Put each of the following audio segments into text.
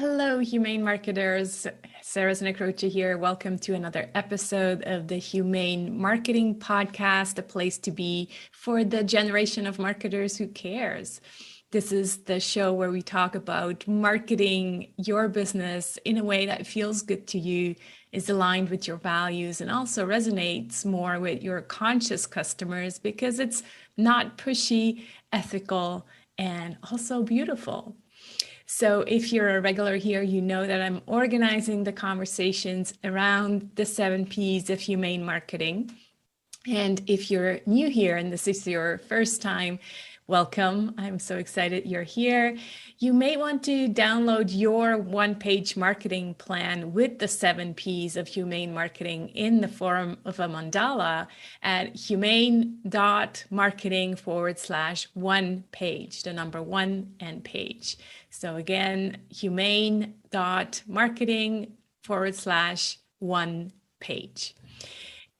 Hello, humane marketers. Sarah Znekrocha here. Welcome to another episode of the Humane Marketing Podcast, a place to be for the generation of marketers who cares. This is the show where we talk about marketing your business in a way that feels good to you, is aligned with your values, and also resonates more with your conscious customers because it's not pushy, ethical, and also beautiful. So if you're a regular here, you know that I'm organizing the conversations around the 7 Ps of humane marketing. And if you're new here and this is your first time, welcome. I'm so excited you're here. You may want to download your one-page marketing plan with the 7 Ps of humane marketing in the form of a mandala at humane.marketing/one page, the number one and page. So again, humane.marketing/one page.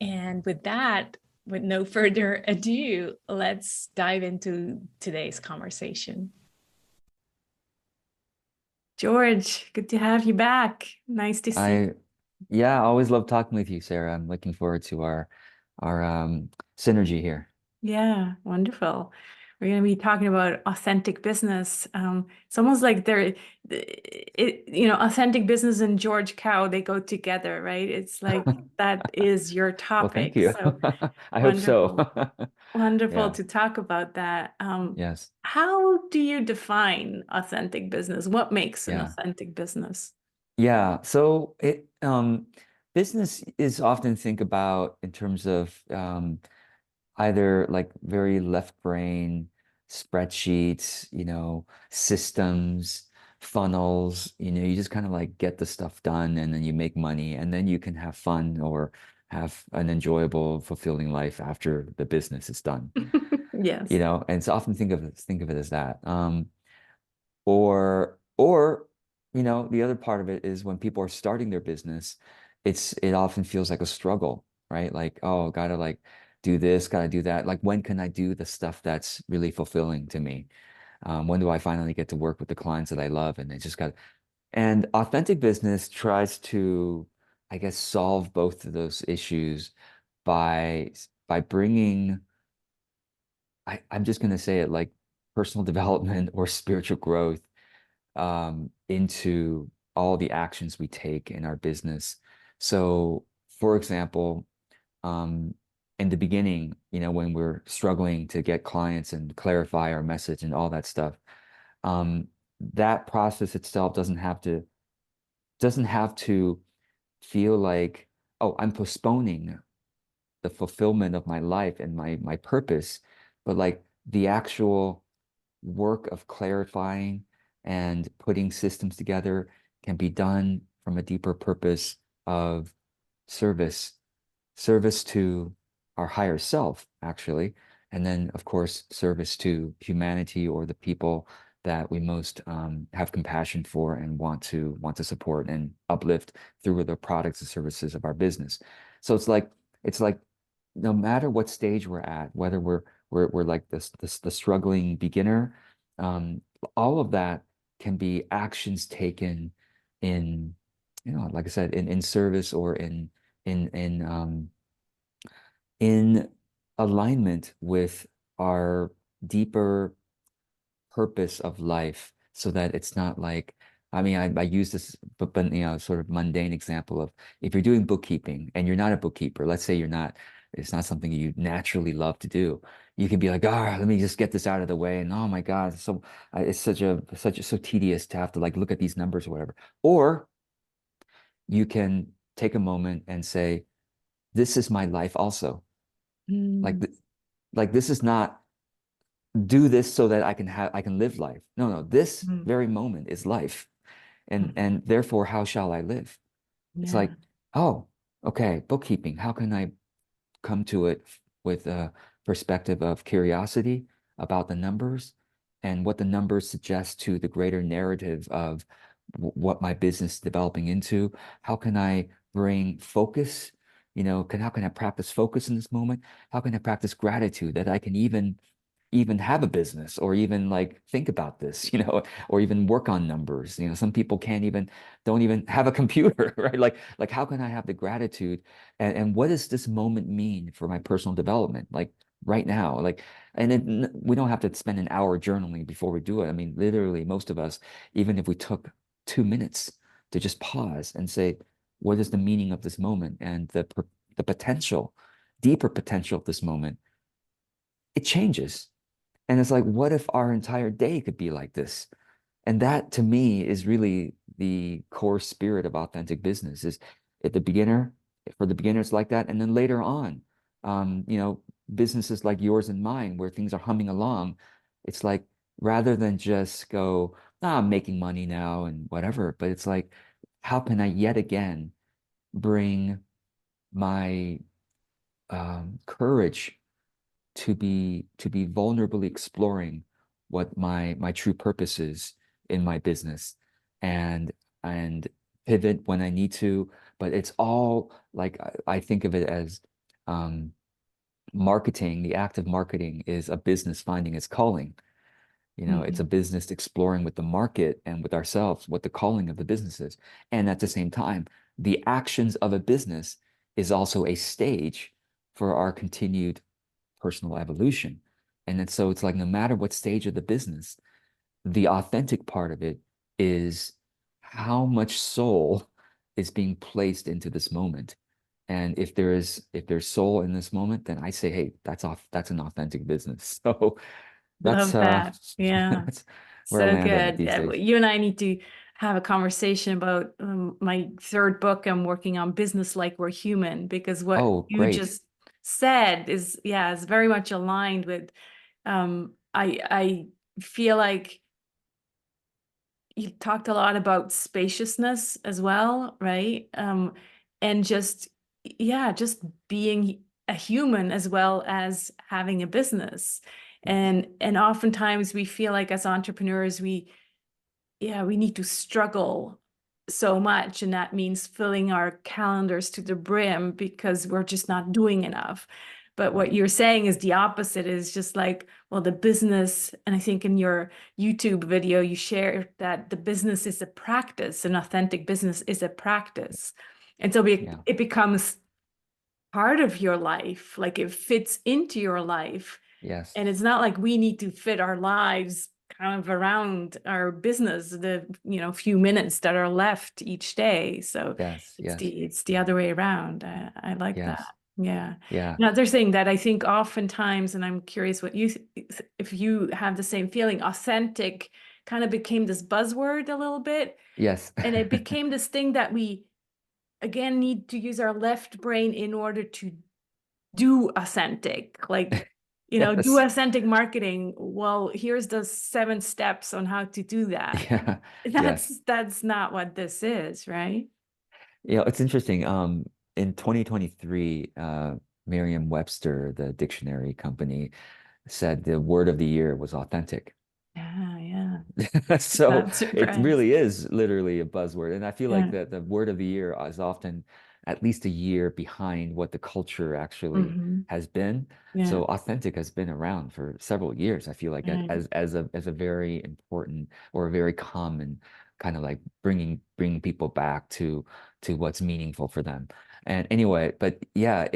And with that, with no further ado, let's dive into today's conversation. George, good to have you back. Nice to see you. I always love talking with you, Sarah. I'm looking forward to our synergy here. Yeah, wonderful. We're going to be talking about authentic business. It's almost like authentic business and George Kao, they go together, right? It's like that is your Well, thank topic. you. So I hope so. wonderful. Wonderful Yeah. to talk about that. Yes. How do you define authentic business? What makes an Yeah. authentic business? Yeah. So business is often think about in terms of either like very left brain spreadsheets, systems, funnels, you just kind of like get the stuff done and then you make money and then you can have fun or have an enjoyable, fulfilling life after the business is done. Yes. And so often think of it as that. Or the other part of it is when people are starting their business, it often feels like a struggle, right? Like, oh, gotta like do this, gotta do that. Like, when can I do the stuff that's really fulfilling to me? When do I finally get to work with the clients that I love? And and authentic business tries to, I guess, solve both of those issues by bringing, I'm just gonna say it, like personal development or spiritual growth into all the actions we take in our business. So, for example, um, in the beginning, when we're struggling to get clients and clarify our message and all that stuff, that process itself doesn't have to feel like, oh, I'm postponing the fulfillment of my life and my purpose, but like the actual work of clarifying and putting systems together can be done from a deeper purpose of service, service to our higher self, actually, and then of course service to humanity or the people that we most have compassion for and want to support and uplift through the products and services of our business. So it's like no matter what stage we're at, whether we're like the struggling beginner, um, all of that can be actions taken in, like I said, in service or in in um, in alignment with our deeper purpose of life, so that it's not like, I mean, I use this, but sort of mundane example of if you're doing bookkeeping and you're not a bookkeeper, let's say it's not something you naturally love to do. You can be like, let me just get this out of the way. And oh my God, it's so tedious to have to like look at these numbers or whatever. Or you can take a moment and say, this is my life also. Like, Mm, like this is not do this so that I can live life. No, no, this mm, very moment is life. And mm. and therefore, how shall I live? It's Yeah. like, oh, okay, bookkeeping. How can I come to it with a perspective of curiosity about the numbers and what the numbers suggest to the greater narrative of what my business is developing into? How can I bring focus? How can I practice focus in this moment? How can I practice gratitude that I can even even have a business or even like think about this, or even work on numbers. Some people can't even don't even have a computer, right? Like how can I have the gratitude and what does this moment mean for my personal development? Like right now, like we don't have to spend an hour journaling before we do it. I mean, literally most of us, even if we took 2 minutes to just pause and say, what is the meaning of this moment and the potential, deeper potential of this moment, it changes. And it's like, what if our entire day could be like this? And that to me is really the core spirit of authentic business is at the beginner, for the beginners like that. And then later on, businesses like yours and mine, where things are humming along, it's like, rather than just go, I'm making money now and whatever, but it's like, how can I yet again bring my courage to be vulnerably exploring what my true purpose is in my business and and pivot when I need to. But it's all like I think of it as um, marketing. The act of marketing is a business finding its calling. It's a Mhm. business exploring with the market and with ourselves what the calling of the business is. And at the same time, the actions of a business is also a stage for our continued personal evolution. And then so it's like no matter what stage of the business, the authentic part of it is how much soul is being placed into this moment. And if there's soul in this moment, then I say, hey, that's an authentic business. So that's Love that. Yeah. that's where I So land on it good. these Yeah, days. you and I need to have a conversation about my third book I'm working on, Business Like We're Human, because what Oh, you great. just said is very much aligned with I feel like you talked a lot about spaciousness as well, right? And just being a human as well as having a business. Yes. And oftentimes we feel like as entrepreneurs, we need to struggle so much, and that means filling our calendars to the brim because we're just not doing enough. But what Right. you're saying is the opposite, is just like, well, the business, and I think in your YouTube video you shared that the business is a practice, an authentic business is a practice. And so Yeah. it becomes part of your life, like it fits into your life. Yes. And it's not like we need to fit our lives kind of around our business, the few minutes that are left each day. So Yes. Yes. it's the other way around. I like that. Yes. Yeah. Yeah. Another thing that I think oftentimes, and I'm curious what if you have the same feeling, authentic kind of became this buzzword a little bit, Yes. and it became this thing that we again need to use our left brain in order to do authentic, like do Yes. authentic marketing. Well, here's the 7 steps on how to do that. Yeah. Yes. That's not what this is, right? It's interesting. In 2023, Merriam-Webster, the dictionary company, said the word of the year was authentic. Yeah, yeah. So Not it surprised. really is literally a buzzword. And I feel like Yeah. that the word of the year is often at least a year behind what the culture actually Hmm. has been. Yeah. So authentic has been around for several years. I feel like Right. as a very important or a very common kind of like bringing people back to what's meaningful for them. And anyway, but yeah,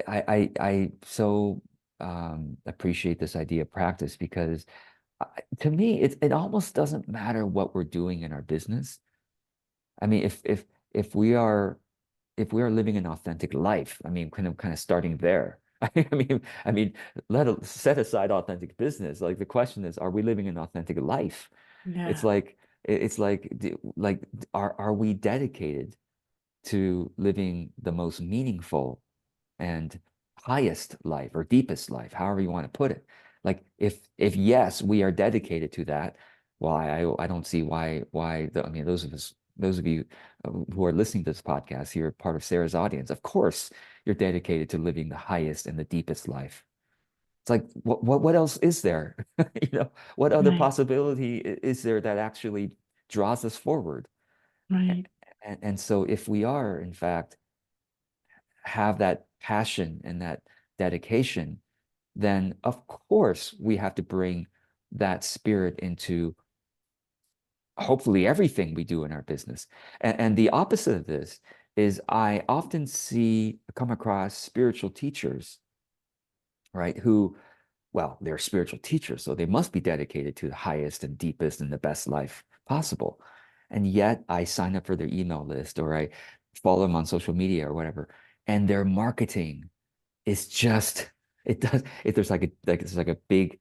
I so appreciate this idea of practice because to me, it almost doesn't matter what we're doing in our business. I mean, if we are living an authentic life, I mean, kind of starting there. I mean, set aside authentic business. Like the question is, are we living an authentic life? It's Yeah. like it's like are we dedicated to living the most meaningful and highest life or deepest life, however you want to put it. Like if yes, we are dedicated to that, well, I don't see I mean those of you who are listening to this podcast, you're part of Sarah's audience. Of course, you're dedicated to living the highest and the deepest life. It's like what else is there? What other Right. possibility is there that actually draws us forward? Right. And so if we are, in fact, have that passion and that dedication, then of course we have to bring that spirit into hopefully everything we do in our business. And the opposite of this is I often come across spiritual teachers, right, who, well, they're spiritual teachers, so they must be dedicated to the highest and deepest and the best life possible. And yet I sign up for their email list or I follow them on social media or whatever, and their marketing is just it does it there's like a big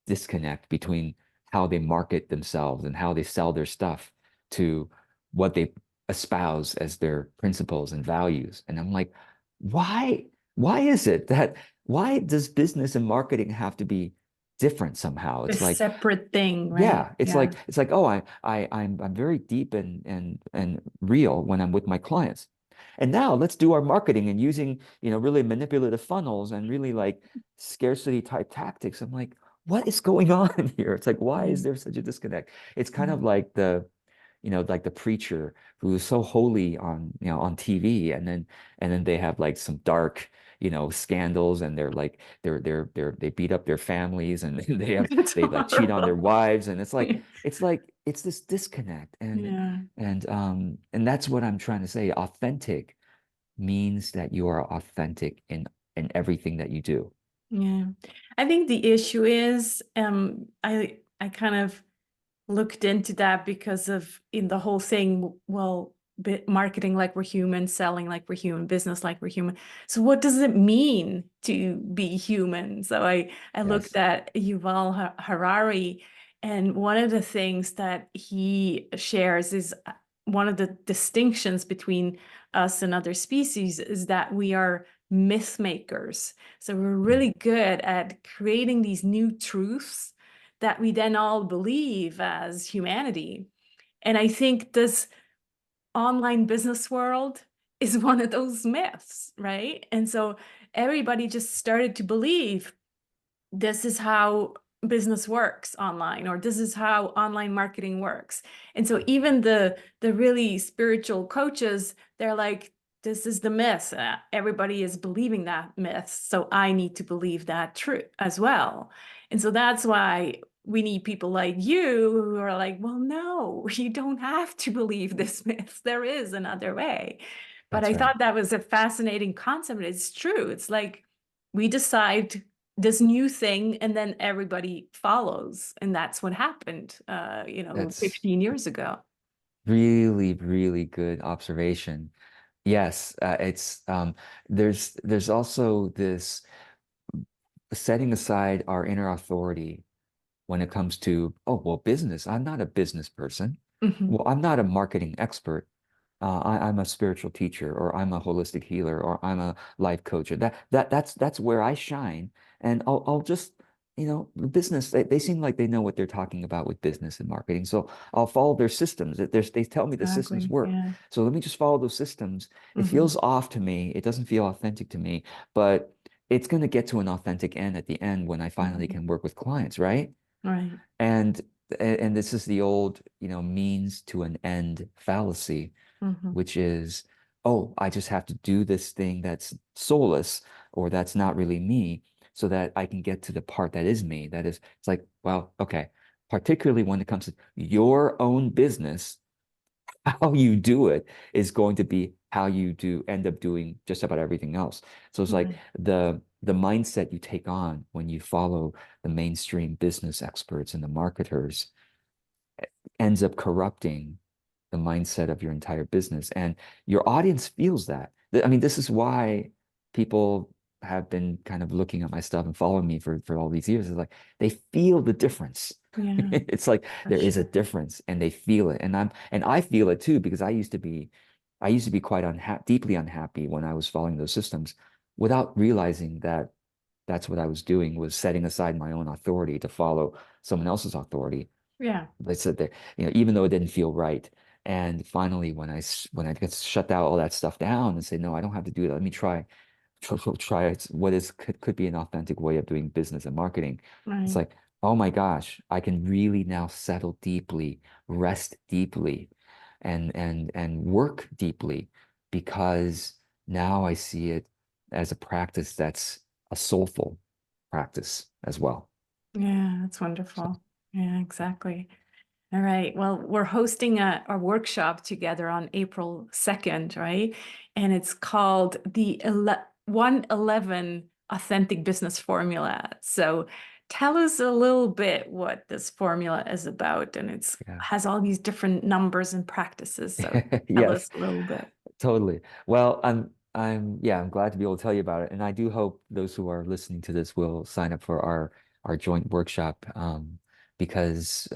disconnect between how they market themselves and how they sell their stuff to what they espouse as their principles and values. And I'm like, why why is it that why does business and marketing have to be different somehow? A It's like, separate thing, right? yeah, Yeah. it's like, oh, I'm very deep and real when I'm with my clients. And now let's do our marketing and using, really manipulative funnels and really like scarcity type tactics. I'm like, what is going on here? It's like, why is Mm, there such a disconnect? It's kind of mm. like like the preacher who is so holy on, on TV, and then they have like some dark, scandals, and they're like they beat up their families, and they like cheat on their Totally. wives, and it's this disconnect, Yeah. and that's what I'm trying to say. Authentic means that you are authentic in everything that you do. Yeah. I think the issue is I kind of looked into that because of in the whole thing, well, marketing like we're human, selling like we're human, business like we're human. So what does it mean to be human? So I looked Yes. at Yuval Harari, and one of the things that he shares is one of the distinctions between us and other species is that we are myth makers. So we're Mm. really good at creating these new truths that we then all believe as humanity. And I think this online business world is one of those myths, right? And so everybody just started to believe this is how business works online, or this is how online marketing works. And so even the really spiritual coaches, they're like, this is the myth. Everybody is believing that myth, so I need to believe that true as well. And so that's why we need people like you who are like, well, no, you don't have to believe this myth. There is another way. But That's I right. thought that was a fascinating concept. It's true. It's like we decide this new thing and then everybody follows, and that's what happened That's 15 years ago. really, really good observation. Yes, it's there's also this setting aside our inner authority when it comes to, oh, well, business. I'm not a business person. Hmm. Well, I'm not a marketing expert. I'm a spiritual teacher, or I'm a holistic healer, or I'm a life coach. That's where I shine. And I'll just, the business, they seem like they know what they're talking about with business and marketing. So I'll follow their systems. They tell me the systems Exactly. work. Yeah. So let me just follow those systems. It Hmm. feels off to me. It doesn't feel authentic to me, but it's going to get to an authentic end at the end when I finally Hmm. can work with clients, right? Right. And and this is the old, means to an end fallacy, Hmm. which is, oh, I just have to do this thing that's soulless or that's not really me so that I can get to the part that is me. That is, it's like, well, okay, particularly when it comes to your own business, how you do it is going to be how you do end up doing just about everything else. So it's like Right. the mindset you take on when you follow the mainstream business experts and the marketers ends up corrupting the mindset of your entire business. And your audience feels that. I mean, this is why people have been kind of looking at my stuff and following me for all these years. It's like they feel the difference. Yeah, It's like for there is a sure. difference and they feel it. And I feel it too, because I used to be quite deeply unhappy when I was following those systems without realizing that that's what I was doing, was setting aside my own authority to follow someone else's authority. Yeah. They said there, even though it didn't feel right. And finally, when I get shut out all that stuff down and say, no, I don't have to do that. Let me try what could be an authentic way of doing business and marketing. It's Right. like, oh my gosh, I can really now settle deeply, rest deeply, and work deeply, because now I see it as a practice that's a soulful. practice as well. Yeah, that's So, wonderful. Yeah, exactly. All right. Well, we're hosting a workshop together on April 2nd, right? And it's called the 111 Authentic Business Formula. So tell us a little bit what this formula is about. And it's yeah. has all these different numbers and practices. So tell Yes. us a little bit. Totally. Well, yeah, I'm glad to be able to tell you about it. And I do hope those who are listening to this will sign up for our joint workshop, because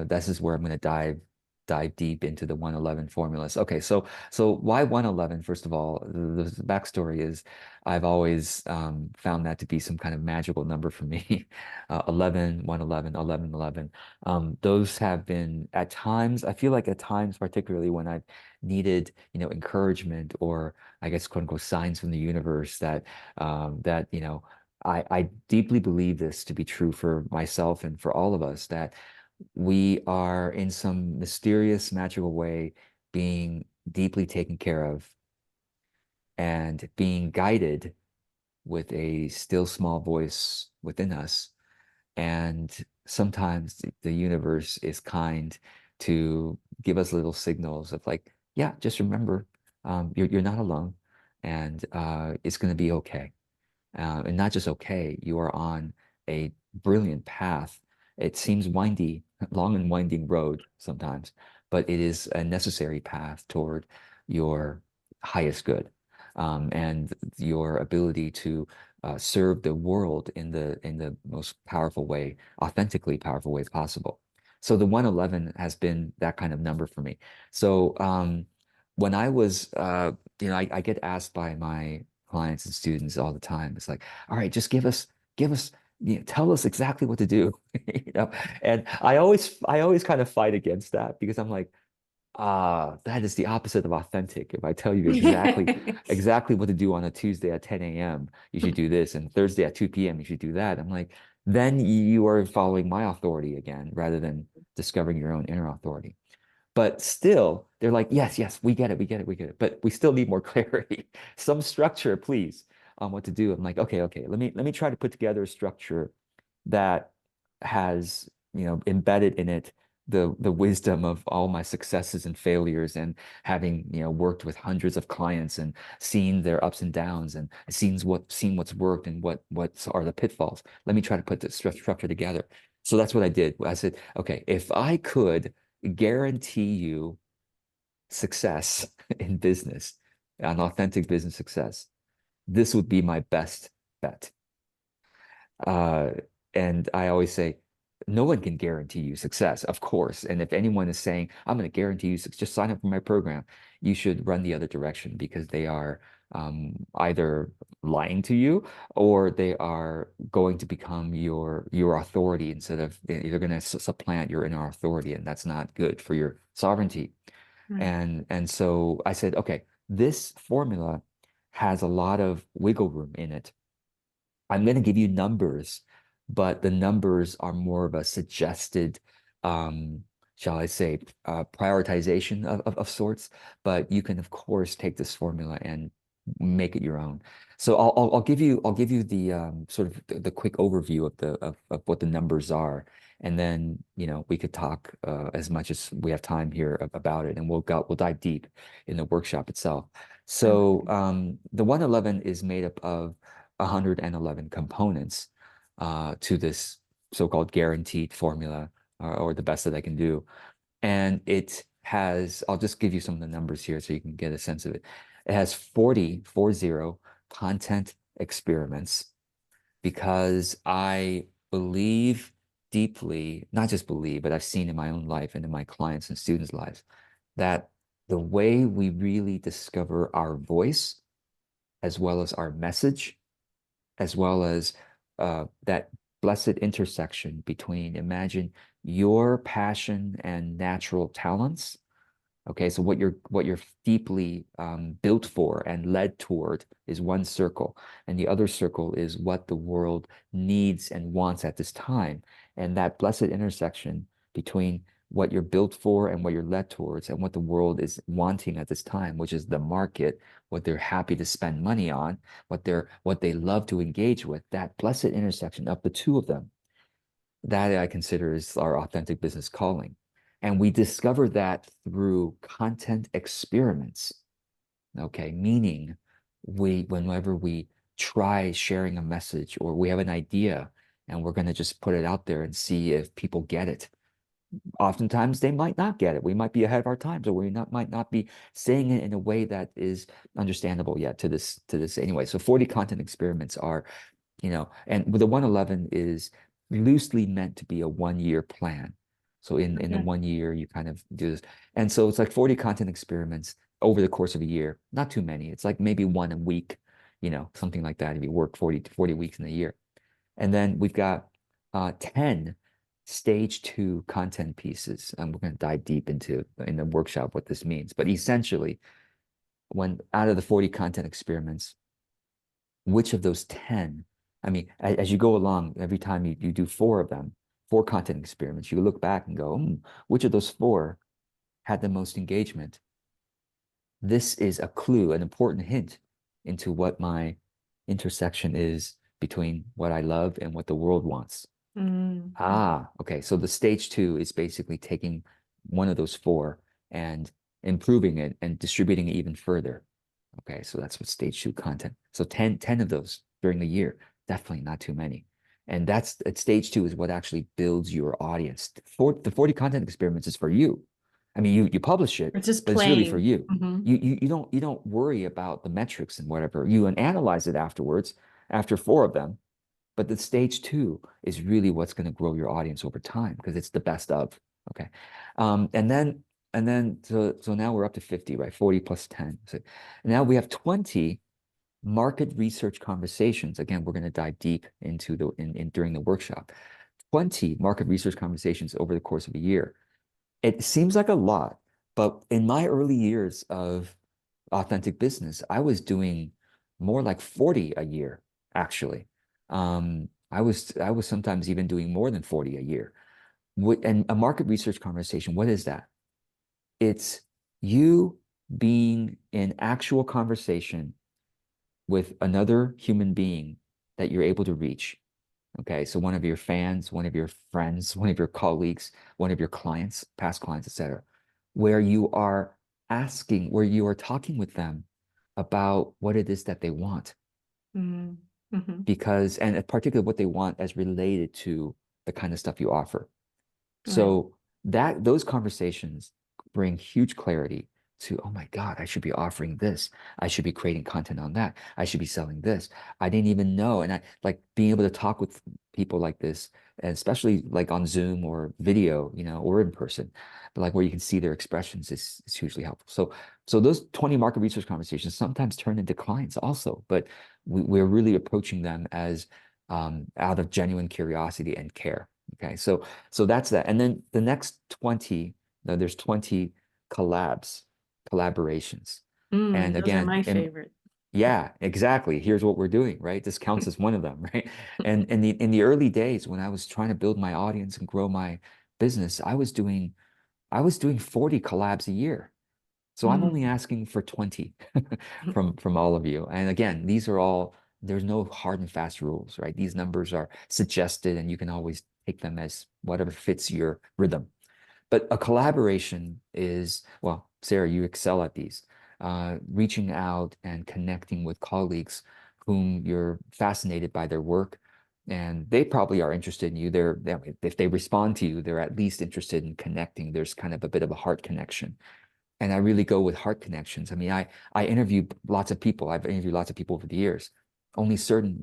this is where I'm going to dive deep into the 111 formulas. Okay, so why 111? First of all, the backstory is I've always found that to be some kind of magical number for me. 11, 111, 11, 11. Those have been at times, I feel like at times, particularly when I've needed, encouragement, or I guess quote unquote signs from the universe that I deeply believe this to be true for myself and for all of us, that we are in some mysterious, magical way being deeply taken care of and being guided with a still small voice within us. And sometimes the universe is kind to give us little signals of like, yeah, just remember, you're not alone, and it's going to be okay. And not just okay, you are on a brilliant path. It seems windy, long and winding road sometimes, but it is a necessary path toward your highest good, and your ability to serve the world in the most powerful way, authentically powerful way possible. So the 111 has been that kind of number for me. So when I was, I get asked by my clients and students all the time. It's like, all right, just give us, tell us exactly what to do, And I always kind of fight against that, because I'm like, that is the opposite of authentic. If I tell you exactly what to do on a Tuesday at 10 a.m., you should do this, and Thursday at 2 p.m., you should do that. I'm like, then you are following my authority again, rather than discovering your own inner authority. But still, they're like, yes, yes, we get it, we get it, we get it. But we still need more clarity, some structure, please, on what to do. I'm like, okay, okay, let me try to put together a structure that has, embedded in it the wisdom of all my successes and failures, and having, worked with hundreds of clients and seen their ups and downs, and seen what's worked and what are the pitfalls. Let me try to put the structure together. So that's what I did. I said, okay, if I could guarantee you success in business, an authentic business success, this would be my best bet. Uh, and I always say, no one can guarantee you success, of course. And if anyone is saying, I'm going to guarantee you success, just sign up for my program, you should run the other direction, because they are either lying to you, or they are going to become your authority, instead of they're going to supplant your inner authority. And that's not good for your sovereignty. Right. And so I said, okay, this formula has a lot of wiggle room in it. I'm going to give you numbers, but the numbers are more of a suggested, um, shall I say, prioritization of sorts. But you can, of course, take this formula and make it your own. So I'll give you the sort of the quick overview of what the numbers are, and then we could talk as much as we have time here about it, and we'll dive deep in the workshop itself. So Okay. the 111 is made up of 111 components to this so-called guaranteed formula, or the best that I can do. And I'll just give you some of the numbers here so you can get a sense of it. It has 40 content experiments, because I believe deeply, not just believe, but I've seen in my own life and in my clients' and students' lives, that the way we really discover our voice, as well as our message, as well as that blessed intersection between, imagine, your passion and natural talents. Okay, so what you're deeply built for and led toward is one circle, and the other circle is what the world needs and wants at this time. And that blessed intersection between what you're built for and what you're led towards and what the world is wanting at this time, which is the market, what they're happy to spend money on, what they love to engage with, that blessed intersection of the two of them, that I consider is our authentic business calling. And we discover that through content experiments. Okay, meaning whenever we try sharing a message or we have an idea and we're going to just put it out there and see if people get it. Oftentimes they might not get it. We might be ahead of our times, or might not be saying it in a way that is understandable yet to this anyway. So 40 content experiments are, and with the 111 is loosely meant to be a 1 year plan. So in the Okay. 1 year, you kind of do this. And so it's like 40 content experiments over the course of a year, not too many. It's like maybe one a week, something like that if you work 40 weeks in a year. And then we've got 10 stage 2 content pieces. And we're going to dive deep into in the workshop what this means. But essentially, when out of the 40 content experiments, which of those 10, I mean, as you go along, every time you do four of them, four content experiments, you look back and go, which of those four had the most engagement? This is a clue, an important hint into what my intersection is between what I love and what the world wants. Mm-hmm. Ah, okay. So the stage 2 is basically taking one of those four and improving it and distributing it even further. Okay, so that's what stage 2 content. So 10 of those during the year, definitely not too many. And that's at stage 2 is what actually builds your audience. The 40 content experiments is for you. I mean, you publish it, It's just but it's really for playing. you. Mm-hmm. You don't worry about the metrics and whatever. You analyze it afterwards, after four of them. But the stage 2 is really what's going to grow your audience over time because it's the best of. Okay. So now we're up to 50, right? 40 plus 10. So now we have 20 market research conversations. Again, we're going to dive deep into during the workshop. 20 market research conversations over the course of a year. It seems like a lot, but in my early years of authentic business, I was doing more like 40 a year, actually. I was sometimes even doing more than 40 a year. And a market research conversation, what is that? It's you being in actual conversation with another human being that you're able to reach. Okay, so one of your fans, one of your friends, one of your colleagues, one of your clients, past clients, etc., where you are where you are talking with them about what it is that they want, Mm-hmm. because, and particularly what they want as related to the kind of stuff you offer. Right. So that those conversations bring huge clarity to, oh my God, I should be offering this. I should be creating content on that. I should be selling this. I didn't even know. And I like being able to talk with people like this, and especially like on Zoom or video, or in person, but like where you can see their expressions is hugely helpful. So those 20 market research conversations sometimes turn into clients also, but we're really approaching them as out of genuine curiosity and care. Okay, so that's that. And then the next 20, now there's 20 collaborations. And Those are again, my favorite. yeah, exactly. Here's what we're doing, right? This counts as one of them, right? And in the early days when I was trying to build my audience and grow my business, I was doing 40 collabs a year. So I'm only Mm. asking for 20 from all of you. And again, these are all, there's no hard and fast rules, right? These numbers are suggested and you can always take them as whatever fits your rhythm. But a collaboration is, well, Sarah, you excel at these, reaching out and connecting with colleagues whom you're fascinated by their work. And they probably are interested in you. If they respond to you, they're at least interested in connecting. There's kind of a bit of a heart connection. And I really go with heart connections. I mean, I interview lots of people. I've interviewed lots of people over the years. Only certain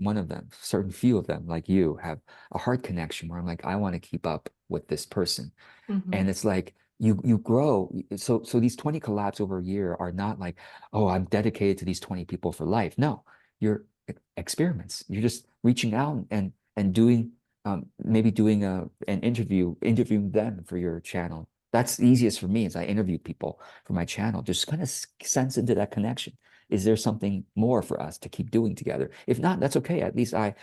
few of them, like you, have a heart connection where I'm like, I want to keep up with this person. Mm-hmm. And it's like you grow. So these 20 collabs over a year are not like, oh, I'm dedicated to these 20 people for life. No, you're experiments. You're just reaching out and doing maybe doing an interviewing them for your channel That's the easiest for me as I interview people for my channel. Just kind of sense into that connection. Is there something more for us to keep doing together? If not, that's okay. At least I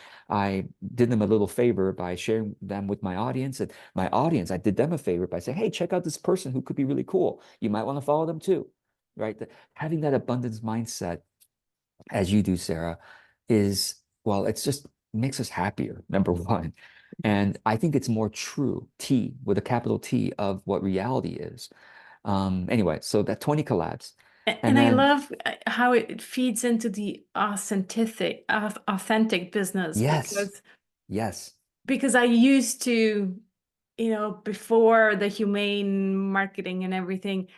did them a little favor by sharing them with my audience. And my audience, I did them a favor by saying, hey, check out this person who could be really cool. You might want to follow them too. Right? Having that abundance mindset, as you do, Sarah, is, well, it's just makes us happier, number one. And I think it's more true, T with a capital T, of what reality is. Anyway, so that 20 collabs. And And I then, love how it feeds into the authentic business yes, because yes. I used to, before the humane marketing and everything,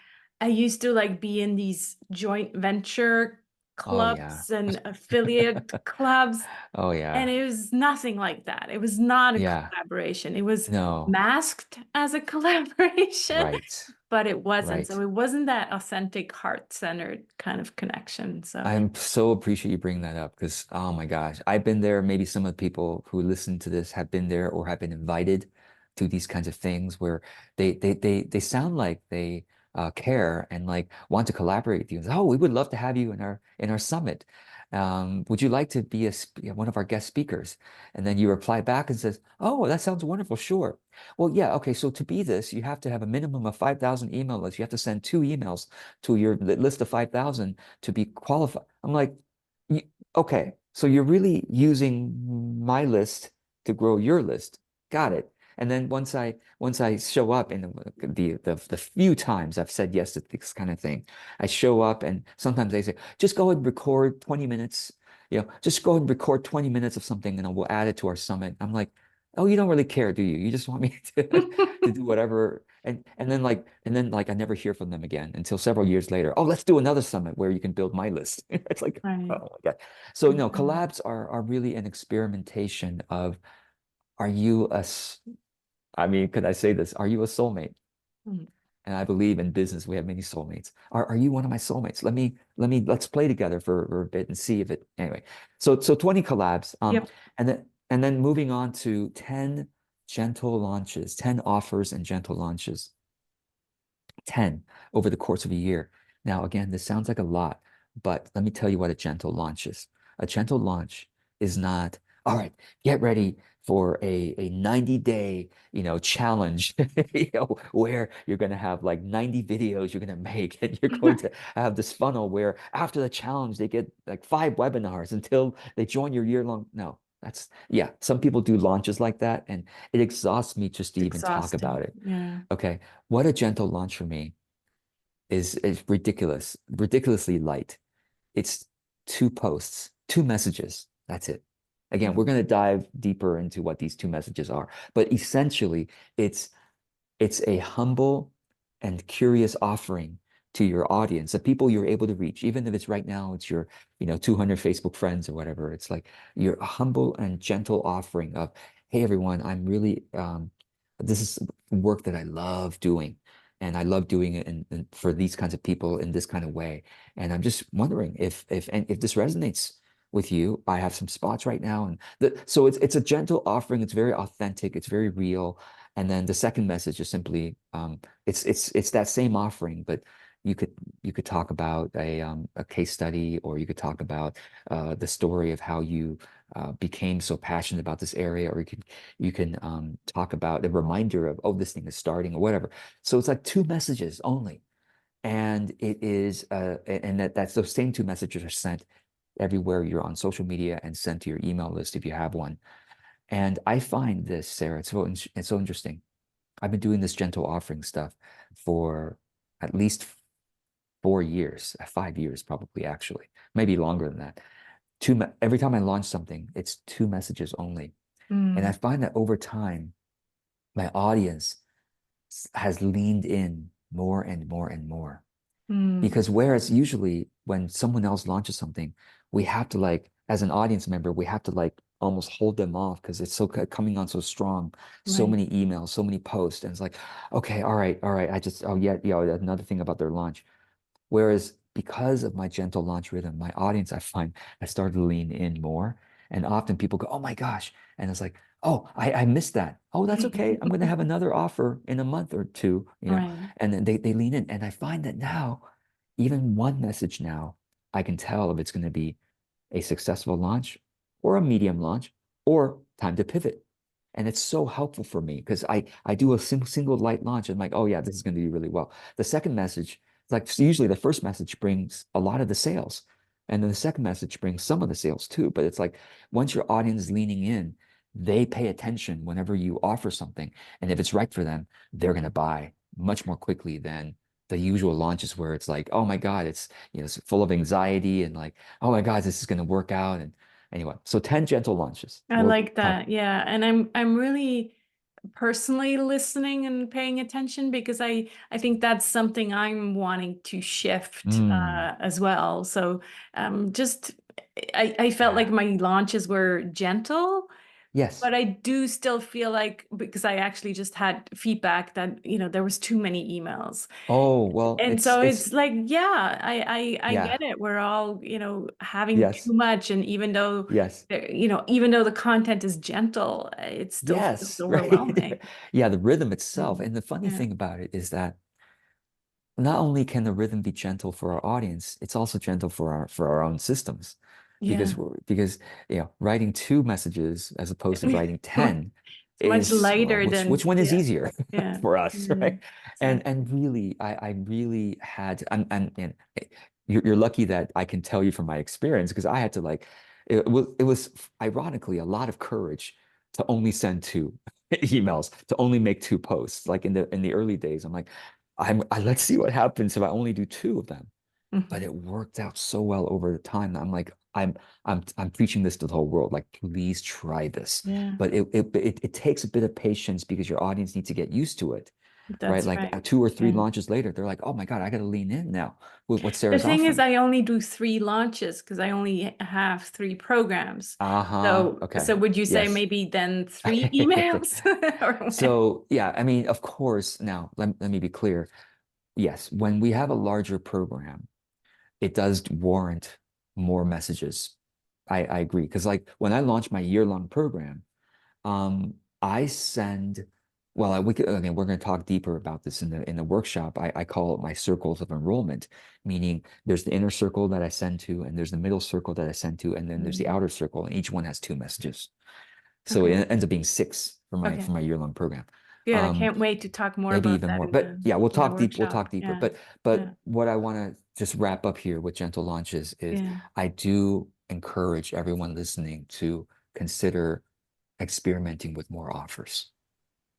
I used to like be in these joint venture Oh, yeah. clubs and affiliate clubs, Oh, and yeah. it was nothing like that. It was not a Yeah. collaboration. It was No. masked as a collaboration, Right. but it wasn't. So Right. it wasn't that authentic, heart-centered kind of connection. So I'm so appreciate you bringing that up because, oh my gosh, I've been there. Maybe some of the people who listen to this have been there or have been invited to these kinds of things where they sound like they care and like want to collaborate with you. Oh, we would love to have you in our summit. Would you like to be one of our guest speakers? And then you reply back and says, oh, that sounds wonderful. Sure. Well, yeah, okay. So to be this, you have to have a minimum of 5,000 email lists. You have to send 2 emails to your list of 5,000 to be qualified. I'm like, okay, so you're really using my list to grow your list. Got it. And then once I show up, and the few times I've said yes to this kind of thing, I show up and sometimes they say, just go and record 20 minutes, just go and record 20 minutes of something and we'll add it to our summit. I'm like, oh, you don't really care, do you? You just want me to do whatever. And then I never hear from them again until several years later. Oh, let's do another summit where you can build my list. It's like, oh right. my God. So no, collabs are really an experimentation of, are you I mean, could I say this? Are you a soulmate? Mm. And I believe in business we have many soulmates. Are you one of my soulmates? Let's play together for a bit and see if it anyway. So 20 collabs. Yep. And then moving on to 10 gentle launches, 10 offers and gentle launches. 10 over the course of a year. Now, again, this sounds like a lot, but let me tell you what a gentle launch is. A gentle launch is not, all right, get ready for a 90-day, challenge, where you're going to have like 90 videos you're going to make, and you're going to have this funnel where after the challenge, they get like 5 webinars until they join your year-long. No, yeah, some people do launches like that, and it exhausts me just to It's even talk about exhausting. it. Yeah. Okay, what a gentle launch for me is ridiculous, ridiculously light. It's 2 posts, 2 messages. That's it. Again, we're Mm. going to dive deeper into what these 2 messages are, but essentially, it's it's a humble and curious offering to your audience, the people you're able to reach, even if it's right now, it's your, 200 Facebook friends or whatever. It's like your humble and gentle offering of, hey, everyone, I'm really, this is work that I love doing. And I love doing it for these kinds of people in this kind of way. And I'm just wondering if this resonates with you. I have some spots right now, and so it's a gentle offering. It's very authentic. It's very real. And then the second message is simply, it's that same offering, but you could you could talk about a case study, or you could talk about the story of how you became so passionate about this area, or you can talk about a reminder of, oh, this thing is starting or whatever. So it's like 2 messages only, and that's those same 2 messages are sent everywhere you're on social media and sent to your email list if you have one. And I find this, Sarah, it's so interesting. I've been doing this gentle offering stuff for at least 4 years, 5 years probably, actually, maybe longer than that. Every time I launch something, it's 2 messages only. And I Mm. find that over time, my audience has leaned in more and more and more. Mm. Because whereas usually when someone else launches something, we have to like, as an audience member, we have to like almost hold them off because it's coming on so strong, so Right. many emails, so many posts, and it's like, okay, all right, all right. Oh yeah, yeah. Another thing about their launch. Whereas because of my gentle launch rhythm, my audience, I find, I started to lean in more, and often people go, oh my gosh, and it's like, oh, I missed that. Oh, that's okay. I'm going to have another offer in a month or two, Right. and then they lean in. And I find that now, even one message now, I can tell if it's going to be a successful launch or a medium launch or time to pivot. And it's so helpful for me because I do a single light launch. And I'm like, oh yeah, this is going to do really well. The second message, like usually the first message brings a lot of the sales. And then the second message brings some of the sales too. But it's like once your audience is leaning in, they pay attention whenever you offer something. And if it's right for them, they're going to buy much more quickly than the usual launches where it's like, oh my God, it's full of anxiety and like, oh my God, this is going to work out. And anyway, so 10 gentle launches. I We'll like talk. that. Yeah. And I'm really personally listening and paying attention because I think that's something I'm wanting to shift Mm, as well. So just I felt like yeah. my launches were gentle, Yes. but I do still feel like because I actually just had feedback that, there was too many emails. Oh, well, And it's so it's it's like, yeah, I get yeah. it. We're all, having too Yes. much. And even though, Yes. even though the content is gentle, it still feels Yes, right. overwhelming. Yeah, the rhythm itself. Mm. And the funny Yeah. thing about it is that not only can the rhythm be gentle for our audience, it's also gentle for our own systems. Yeah. Because writing two messages as opposed to writing It's 10 much is, well, lighter which than, one is yeah. easier Yeah. for us, Mm. right? And Exactly. and really I really had and you're lucky that I can tell you from my experience because I had to like it was ironically a lot of courage to only send two emails, to only make two posts. Like in the early days, I'm like, let's see what happens if I only do two of them. But Mhm. it worked out so well over the time. I'm like, I'm preaching this to the whole world. Like, please try this. Yeah, But it takes a bit of patience because your audience needs to get used to it, right? that's Like right. two or three Yeah. launches later, they're like, oh my God, I got to lean in now with what The Sarah's thing is, offering. I only do three launches because I only have three programs. Uh-huh. So Okay. would you say Yes. maybe then three emails or So yeah, I mean, of course, now let me be clear. Yes, when we have a larger program, it does warrant more messages. I agree. Because like when I launched my year-long program, I send, well, again, we're going to talk deeper about this in the workshop. I call it my circles of enrollment, meaning there's the inner circle that I send to, and there's the middle circle that I send to, and then there's the Mm. outer circle, and each one has two messages. So Okay. it ends up being six for my Okay. for my year-long program. Good. I Um, can't wait to talk more maybe about even that more. in But yeah, we'll the talk deep. We'll workshop. talk deeper. Yeah. But Yeah. what I want to just wrap up here with gentle launches is Yeah. I do encourage everyone listening to consider experimenting with more offers,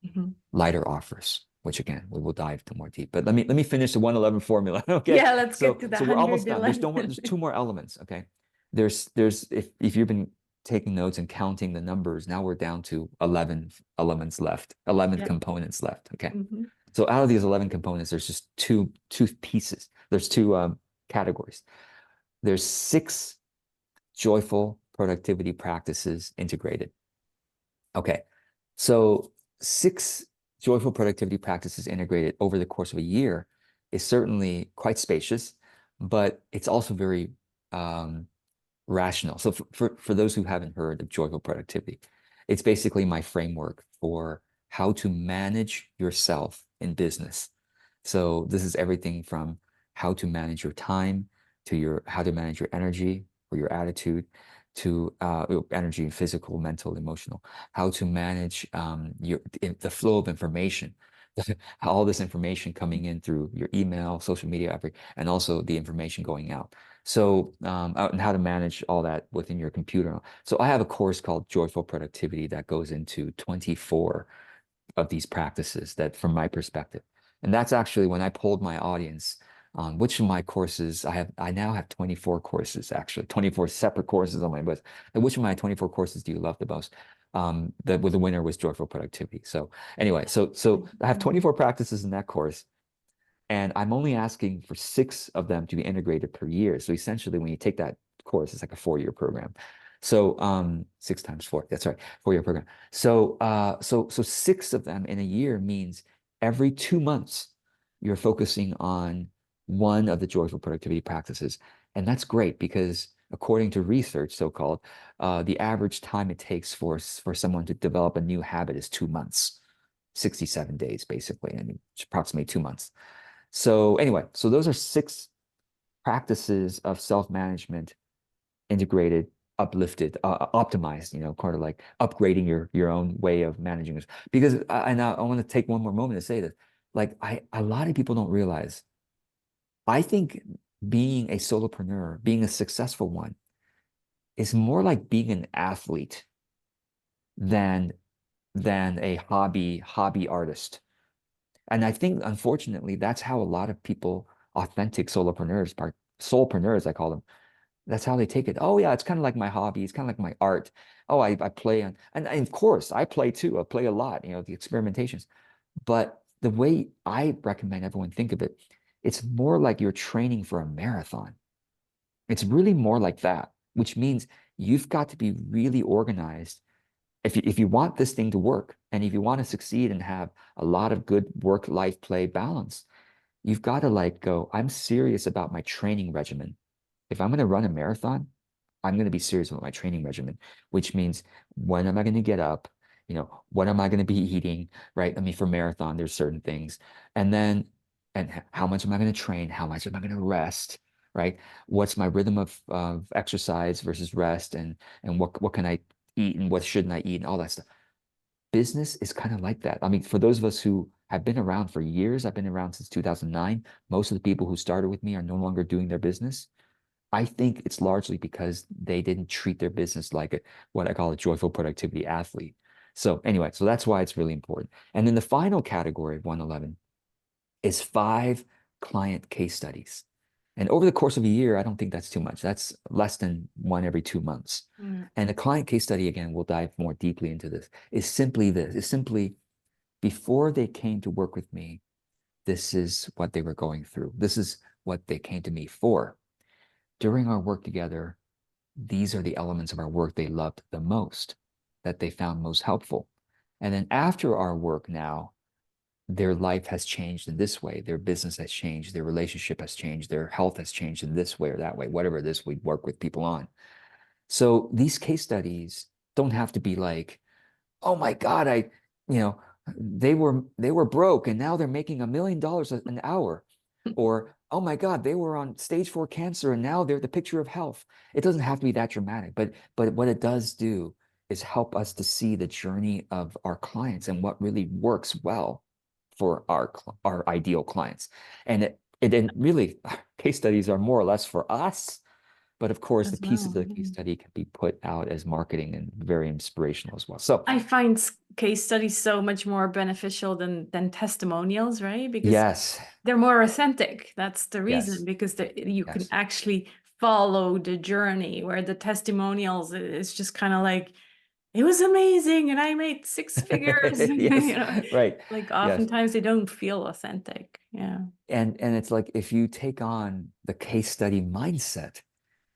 Mhm. lighter offers, which again we will dive to more deep. But let me finish the 111 formula. Okay. Yeah, let's get So to the so we're almost done. 111. There's two more elements. Okay. There's if you've been taking notes and counting the numbers, now we're down to 11 elements left, 11 Yep. components left. Okay. Hmm. So out of these 11 components, there's just two pieces. There's two categories. There's six joyful productivity practices integrated. Okay. So six joyful productivity practices integrated over the course of a year is certainly quite spacious, but it's also very um, rational. So for those who haven't heard of joyful productivity, it's basically my framework for how to manage yourself in business. So this is everything from how to manage your time to your how to manage your energy or your attitude to energy, physical, mental, emotional, how to manage the flow of information, all this information coming in through your email, social media, and also the information going out. So, and how to manage all that within your computer. So I have a course called Joyful Productivity that goes into 24 of these practices that from my perspective. And that's actually when I polled my audience on which of my courses I now have 24 courses, actually, 24 separate courses on my list. And which of my 24 courses do you love the most? The winner was Joyful Productivity. So anyway, so I have 24 practices in that course. And I'm only asking for six of them to be integrated per year. So essentially, when you take that course, it's like a 4-year program. So six times four, that's right, 4-year program. So six of them in a year means every 2 months you're focusing on one of the joyful productivity practices. And that's great because according to research, so-called, the average time it takes for someone to develop a new habit is 2 months, 67 days, basically, and it's approximately 2 months. So anyway, so those are 6 practices of self-management, integrated, uplifted, optimized, kind of like upgrading your own way of managing this. Because I want to take one more moment to say this. Like a lot of people don't realize, I think being a solopreneur, being a successful one, is more like being an athlete than a hobby artist. And I think unfortunately that's how a lot of people, authentic solopreneurs, soulpreneurs, I call them, that's how they take it. Oh yeah, it's kind of like my hobby. It's kind of like my art. Oh, I play on, and of course I play too. I play a lot, the experimentations. But the way I recommend everyone think of it, it's more like you're training for a marathon. It's really more like that, which means you've got to be really organized. If you want this thing to work, and if you want to succeed and have a lot of good work-life play balance, you've got to like go, I'm serious about my training regimen. If I'm going to run a marathon, I'm going to be serious about my training regimen, which means when am I going to get up? What am I going to be eating, right? I mean, for marathon, there's certain things. And then, how much am I going to train? How much am I going to rest, right? What's my rhythm of exercise versus rest? And what can I eat and what shouldn't I eat and all that stuff. Business is kind of like that. I mean, for those of us who have been around for years, I've been around since 2009. Most of the people who started with me are no longer doing their business. I think it's largely because they didn't treat their business like what I call a joyful productivity athlete. So anyway, so that's why it's really important. And then the final category of 111 is 5 client case studies. And over the course of a year, I don't think that's too much. That's less than one every 2 months. Mm. And a client case study, again, we'll dive more deeply into this, is simply this, is simply before they came to work with me, this is what they were going through. This is what they came to me for. During our work together, these are the elements of our work they loved the most, that they found most helpful. And then after our work now, their life has changed in this way, their business has changed, their relationship has changed, their health has changed in this way or that way, whatever it is we work with people on. So these case studies don't have to be like, oh my God, you know, they were broke and now they're making $1 million an hour. Or, oh my God, they were on stage 4 cancer and now they're the picture of health. It doesn't have to be that dramatic, but what it does do is help us to see the journey of our clients and what really works well for our ideal clients. And it really, case studies are more or less for us, but of course the As pieces of well. the case study can be put out as marketing and very inspirational as well. So I find case studies so much more beneficial than testimonials, right? Because yes, they're more authentic. That's the reason, yes, because you can yes. actually follow the journey, where the testimonials is just kind of like, it was amazing and I made 6 figures. Yes, right. Like Yes. oftentimes they don't feel authentic. Yeah. And it's like if you take on the case study mindset,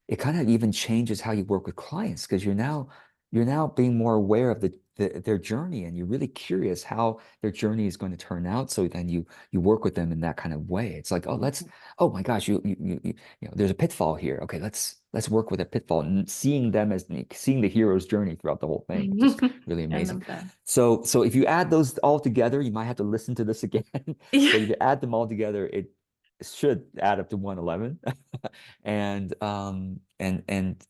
it kind of even changes how you work with clients because you're now being more aware of their journey and you're really curious how their journey is going to turn out. So then you work with them in that kind of way. It's like, oh my gosh, there's a pitfall here. Okay, let's work with a pitfall and seeing them as seeing the hero's journey throughout the whole thing, which is really I amazing. love that. So if you add those all together, you might have to listen to this again. Yeah. But if you add them all together, it should add up to 111. And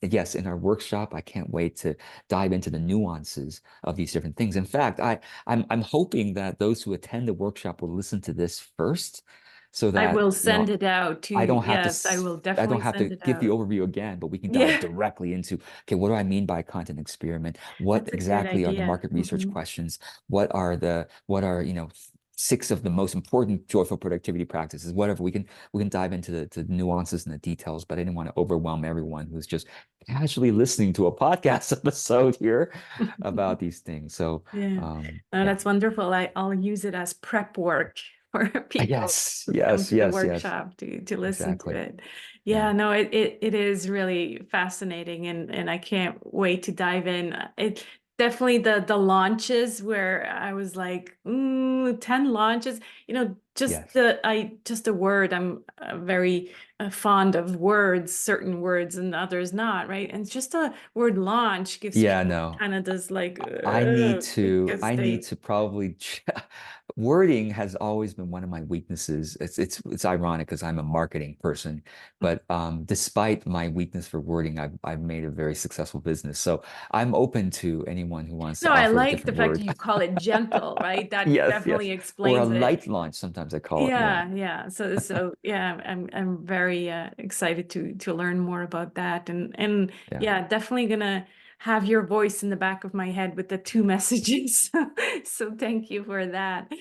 yes, in our workshop, I can't wait to dive into the nuances of these different things. In fact, I'm hoping that those who attend the workshop will listen to this first, so I that will send it out to I you. don't have to Yes, I will I don't definitely have to send it give the out. overview again, but we can dive Yeah, directly into, okay, what do I mean by content experiment? What that's a great exactly are the idea. market research Mhm. questions? What are 6 of the most important joyful productivity practices? Whatever, we can dive into the nuances and the details, but I didn't want to overwhelm everyone who's just casually listening to a podcast episode here about these things. So Yeah, no, yeah. that's wonderful. I'll use it as prep work for people Yes, who come yes, to the yes, yes, workshop to listen to exactly. it. Yeah. Yeah, no, it is really fascinating, and I can't wait to dive in. It definitely the launches where I was like, 10 launches, just Yes. the word. I'm very fond of words, certain words and others not, right? And just a word launch gives Yeah, people no. kind of this like, I because need they, to probably wording has always been one of my weaknesses. It's ironic because I'm a marketing person, but despite my weakness for wording, I've made a very successful business. So I'm open to anyone who wants to no, I offer a like the different fact that word. you call it gentle, right? That Yes, definitely yes. Or a explains it. light launch, sometimes I call it. Yeah. Yeah, yeah. So yeah, I'm very excited to learn more about that, and Yeah. yeah, definitely gonna have your voice in the back of my head with the two messages. So thank you for that.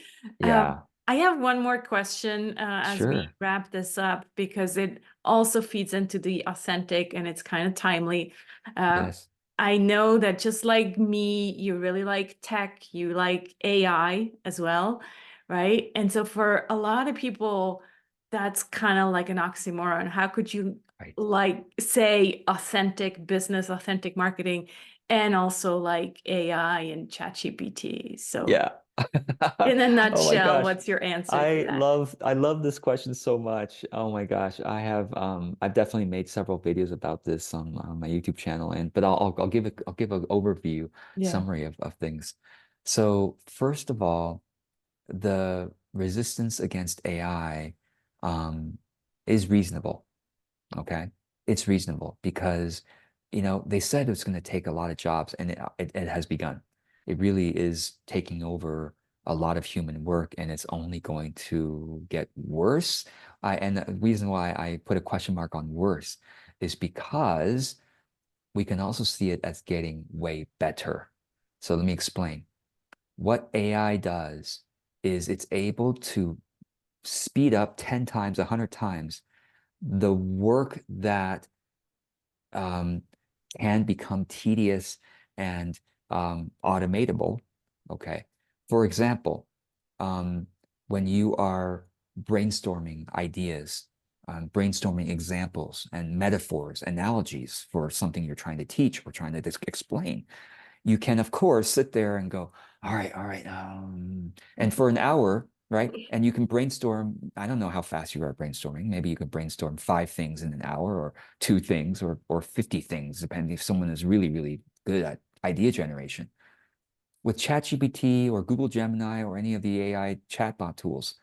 Yeah. I have one more question as we Sure. wrap this up because it also feeds into the authentic and it's kind of timely. Uh, Yes. I know that just like me, you really like tech, you like AI as well, right? And so for a lot of people, that's kind of like an oxymoron. How could you Right. like say authentic business, authentic marketing, and also like AI and ChatGPT? So Yeah. in a Oh my nutshell, gosh. what's your answer to that? I love this question so much. Oh my gosh. I've definitely made several videos about this on my YouTube channel, and but I'll give an overview Yeah, summary of things. So first of all, the resistance against AI um is reasonable. Okay. It's reasonable because, they said it's going to take a lot of jobs, and it has begun. It really is taking over a lot of human work, and it's only going to get worse. And the reason why I put a question mark on worse is because we can also see it as getting way better. So let me explain. What AI does is it's able to speed up 10 times, 100 times the work that um, can become tedious and automatable. Okay. For example, um, when you are brainstorming ideas, brainstorming examples and metaphors, analogies for something you're trying to teach or trying to explain, you can, of course, sit there and go, all right, and for an hour, right? And you can brainstorm. I don't know how fast you are at brainstorming. Maybe you can brainstorm 5 things in an hour, or 2 things, or 50 things, depending if someone is really, really good at idea generation. With ChatGPT or Google Gemini or any of the AI chatbot tools,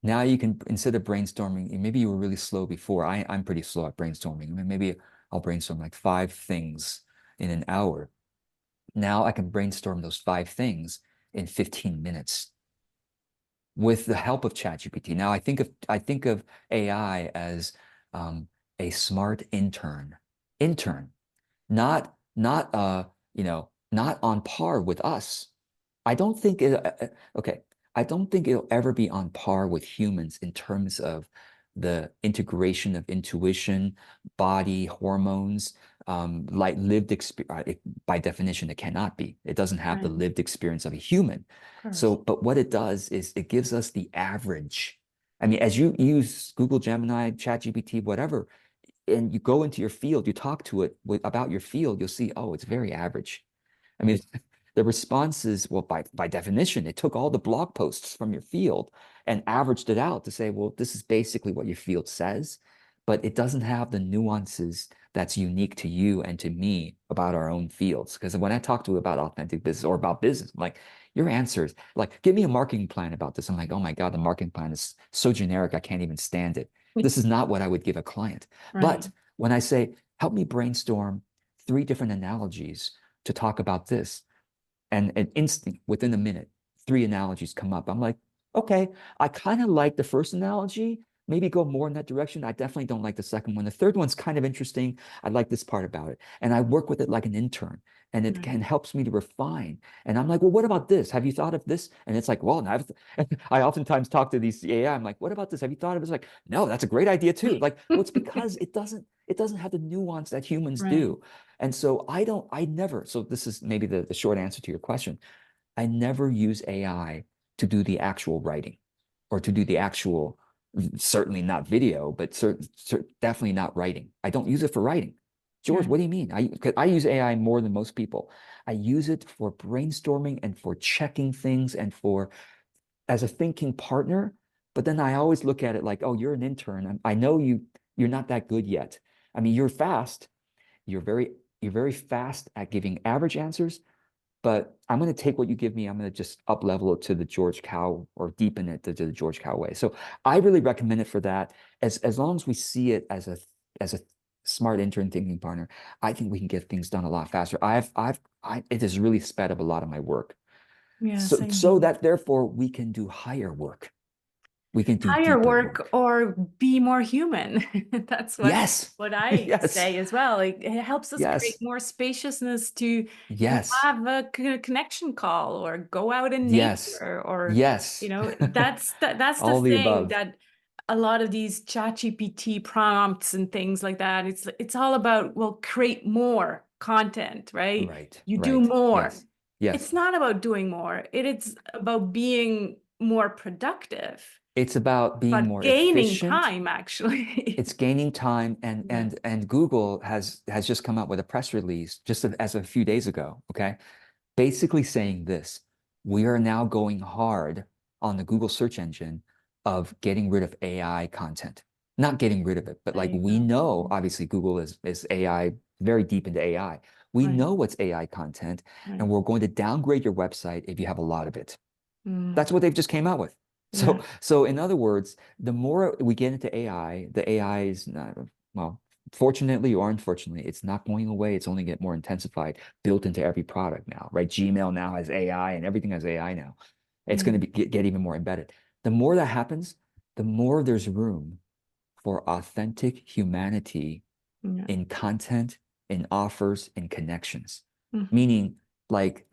now you can, instead of brainstorming, maybe you were really slow before. I'm pretty slow at brainstorming. I mean, maybe I'll brainstorm like 5 things in an hour. Now I can brainstorm those 5 things in 15 minutes with the help of ChatGPT. Now I think of AI as um, a smart intern, not on par with us. I don't think it, okay, I don't think it'll ever be on par with humans in terms of the integration of intuition, body, hormones, like lived experience. By definition, it cannot be. It doesn't have the right, of lived experience of a human. So, course. but what it does is it gives us the average. I mean, as you use Google Gemini, ChatGPT, whatever, and you go into your field, you talk to it about your field, you'll see, oh, it's very average. I mean, the responses, well, by definition, it took all the blog posts from your field and averaged it out to say, well, this is basically what your field says, but it doesn't have the nuances that's unique to you and to me about our own fields. Because when I talk to you about authentic business or about business, I'm like, your answers, like, give me a marketing plan about this. I'm like, oh my God, the marketing plan is so generic, I can't even stand it. This is not what I would give a client. Right, But when I say, help me brainstorm 3 different analogies to talk about this, and an instant within a minute, 3 analogies come up. I'm like, okay, I kind of like the first analogy. Maybe go more in that direction. I definitely don't like the second one. The third one's kind of interesting. I like this part about it. And I work with it like an intern, and it right, can helps me to refine. And I'm like, well, what about this? Have you thought of this? And it's like, well, I oftentimes talk to these AI. I'm like, what about this? Have you thought of this? Like, no, that's a great idea too. Like, well, it's because it doesn't have the nuance that humans right, do. And so I never, so this is maybe the short answer to your question. I never use AI to do the actual writing or to do the actual, certainly not video, but definitely not writing. I don't use it for writing. George, right, what do you mean? 'Cause I use AI more than most people. I use it for brainstorming and for checking things and for as a thinking partner. But then I always look at it like, oh, you're an intern. I know you You're not that good yet. I mean, you're fast. You're very fast at giving average answers, but I'm going to take what you give me. I'm going to just up level it to the George Kao or deepen it to the George Kao way. So I really recommend it for that. As long as we see it as a smart intern thinking partner, I think we can get things done a lot faster. It has really sped up a lot of my work. Yeah, same So here. that therefore we can do higher work. We can do Higher deeper work work. or be more human. That's Yes. what I Yes. say as well. It helps us create Yes. more spaciousness to Yes. have a connection call or go out in Yes. nature or Yes. that's the All the thing above. that a lot of these ChatGPT prompts and things like that, it's all about, well, create more content, right? Right. You do Right. more. Yes. It's Yes. not about doing more. It's about being more productive, It's about being but more gaining efficient. time actually. It's gaining time, and Yeah. Google has just come out with a press release just as a few days ago, okay? Basically saying this: we are now going hard on the Google search engine of getting rid of AI content. Not getting rid of it, but There like you we go. know, obviously Google is AI, very deep into AI. We Right, know what's AI content, and right. we're going to downgrade your website if you have a lot of it. Mm, That's what they've just came out with. yeah, So in other words, the more we get into AI, the AI is not, well, fortunately or unfortunately, it's not going away. It's only get more intensified, built into every product now, right? Gmail now has AI and everything has AI now. It's yeah, going to get even more embedded. The more that happens, the more there's room for authentic humanity yeah. in content, in offers, in connections. Mhm. Meaning, like,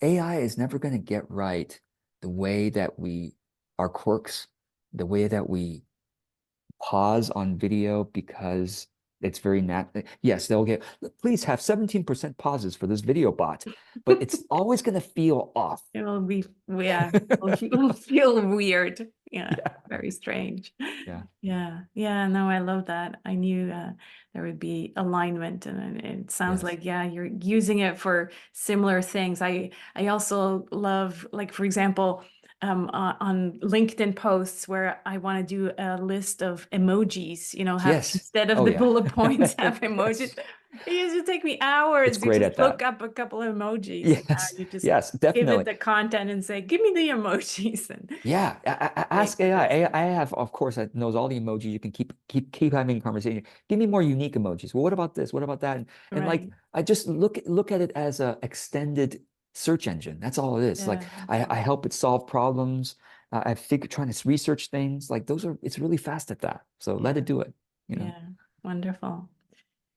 AI is never going to get right the way that our quirks, the way that we pause on video because it's very yes, they'll get, please have 17% pauses for this video bot, but it's always going to feel off. It will be, yeah, it'll feel weird. Yeah, Yeah. very strange. Yeah. Yeah, yeah, no, I love that. I knew there would be alignment, and it sounds Yes. like, yeah, you're using it for similar things. I also love, like, for example, on LinkedIn posts where I want to do a list of emojis, have Yes. instead of Oh, the yeah. bullet points, have emojis. Yes. It used to take me It's hours to great just at look that. up a couple of emojis, and now Yes. you just Yes, give it definitely. the content and say, "Give me the emojis," and Yeah, make ask AI. this. AI have, of course, it knows all the emojis. You can keep having a conversation. Give me more unique emojis. Well, what about this? What about that? And like, Right. I just look at it as a extended search engine. That's all it is. Like, Yeah, that's I all. help it solve problems. I think trying to research things. Like those are. It's really fast at that. So let Yeah, it do it. You know. yeah. Wonderful.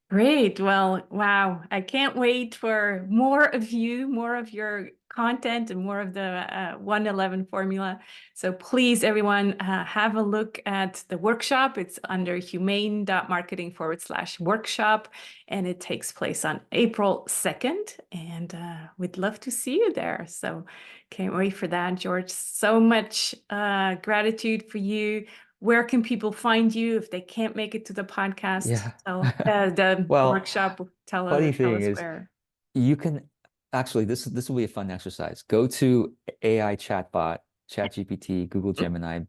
Great. Well, wow. I can't wait for more of you, more of your content, and more of the 111 formula. So please, everyone, have a look at the workshop. It's under humane.marketing/workshop, and it takes place on April 2nd. And we'd love to see you there. So can't wait for that, George. So much gratitude for you. Where can people find you if they can't make it to the podcast? Yeah. Tell the Well, workshop. funny Tell thing us is, where. you can actually, this will be a fun exercise. Go to AI chatbot, ChatGPT, Google Gemini,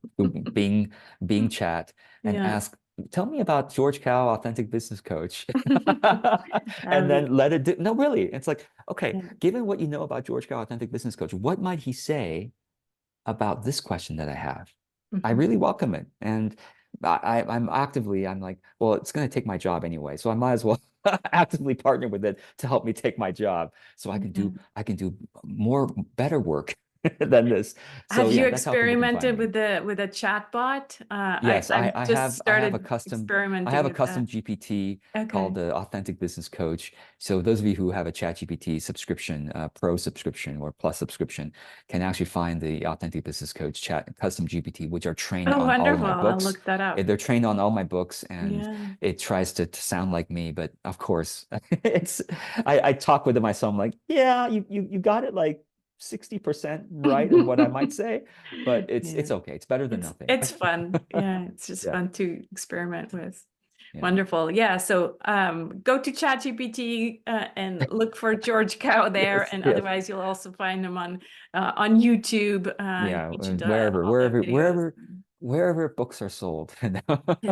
Bing Chat, and Yeah. ask, tell me about George Kao, authentic business coach. That'd And be, then let it do. No, really. It's like, okay, yeah. given what you know about George Kao, authentic business coach, what might he say about this question that I have? I Mhm. really welcome it. And I'm like, well, it's going to take my job anyway. So I might as well actively partner with it to help me take my job so Yeah. I can do more, better work than this. So Have you yeah, that's how people can find experimented me. with a chatbot? Yes, I've just I have started I have experimenting a with that. custom GPT called Okay. the Authentic Business Coach. So those of you who have a ChatGPT subscription, Pro subscription or Plus subscription, can actually find the Authentic Business Coach chat custom GPT, which are trained Oh, on all of wonderful. my I'll books. look that up. They're trained on all my books, and Yeah. it tries to sound like me, but of course, it's I talk with it myself. I'm like, yeah, you got it like 60% right of what I might say, but Yeah. it's okay. It's better than nothing. It's fun. Yeah, it's just Yeah. fun to experiment with. Yeah. Wonderful. Yeah. So go to ChatGPT and look for George Kao there. Yes, And yes. otherwise, you'll also find him on YouTube. You Yeah, mentioned wherever, all the videos. wherever books are sold. And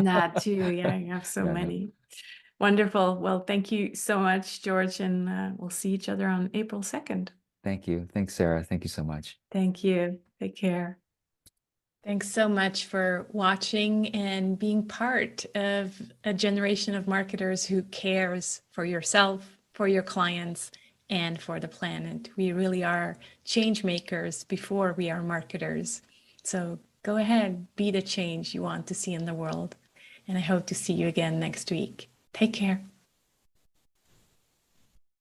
that too. Yeah, you have so Yeah, no. many. Wonderful. Well, thank you so much, George, and we'll see each other on April 2nd. Thank you. Thanks, Sarah. Thank you so much. Thank you. Take care. Thanks so much for watching and being part of a generation of marketers who cares for yourself, for your clients, and for the planet. We really are change makers before we are marketers. So go ahead, be the change you want to see in the world. And I hope to see you again next week. Take care.